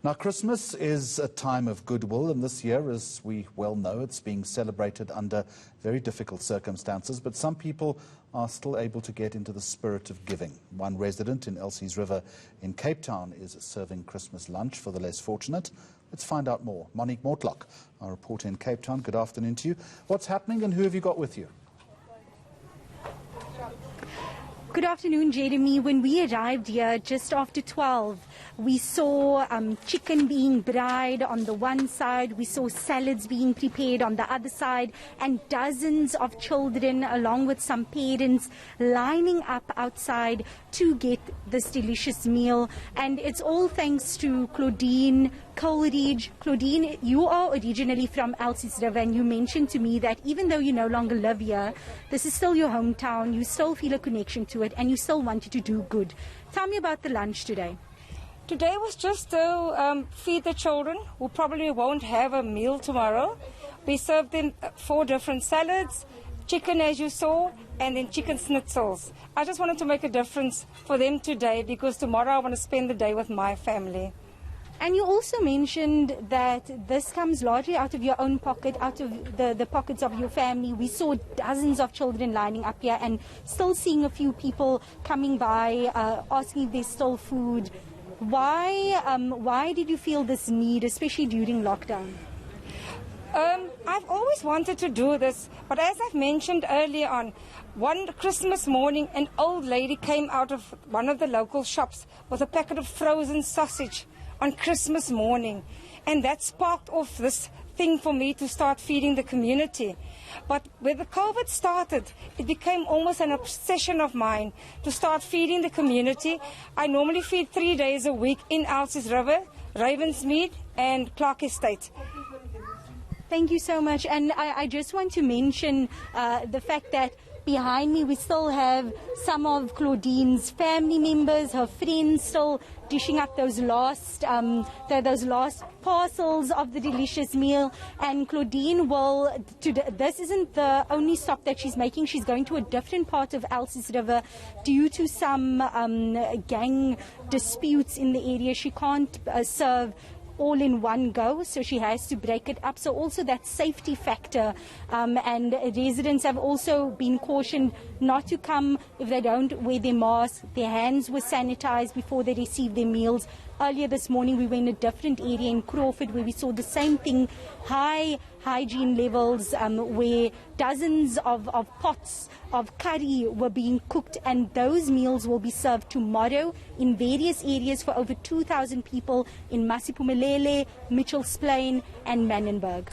Now, Christmas is a time of goodwill, and this year, as we well know, it's being celebrated under very difficult circumstances, but some people are still able to get into the spirit of giving. One resident in Elsies River in Cape Town is serving Christmas lunch for the less fortunate. Let's find out more. Monique Mortlock, our reporter in Cape Town, good afternoon to you. What's happening and who have you got with you? Good afternoon, Jeremy. When we arrived here just after 12, we saw chicken being braised on the one side, we saw salads being prepared on the other side, and dozens of children, along with some parents, lining up outside to get this delicious meal. And it's all thanks to Claudine Coleridge. Claudine, you are originally from Elsies River, and you mentioned to me that even though you no longer live here, this is still your hometown, you still feel a connection to it, and you still wanted to do good. Tell me about the lunch today. Today was just to feed the children who probably won't have a meal tomorrow. We served them 4 different salads, chicken as you saw, and then chicken schnitzels. I just wanted to make a difference for them today because tomorrow I want to spend the day with my family. And you also mentioned that this comes largely out of your own pocket, out of the pockets of your family. We saw dozens of children lining up here and still seeing a few people coming by, asking if there's still food. Why did you feel this need, especially during lockdown? I've always wanted to do this, but as I've mentioned earlier on, one Christmas morning an old lady came out of one of the local shops with a packet of frozen sausage on Christmas morning, and that sparked off this thing for me to start feeding the community. But when the COVID started, it became almost an obsession of mine to start feeding the community. I normally feed 3 days a week in Elsies River, Ravensmead and Clark Estate. Thank you so much. And I just want to mention the fact that behind me we still have some of Claudine's family members, her friends, still dishing up those last parcels of the delicious meal. And Claudine this isn't the only stop that she's making. She's going to a different part of Elsies River due to some gang disputes in the area. She can't serve all in one go, so she has to break it up. So also that safety factor, and residents have also been cautioned not to come if they don't wear their masks. Their hands were sanitized before they receive their meals. Earlier this morning we were in a different area in Crawford where we saw the same thing, high hygiene levels, where dozens of pots of curry were being cooked, and those meals will be served tomorrow in various areas for over 2,000 people in Masipumelele, Mitchells Plain and Manenberg.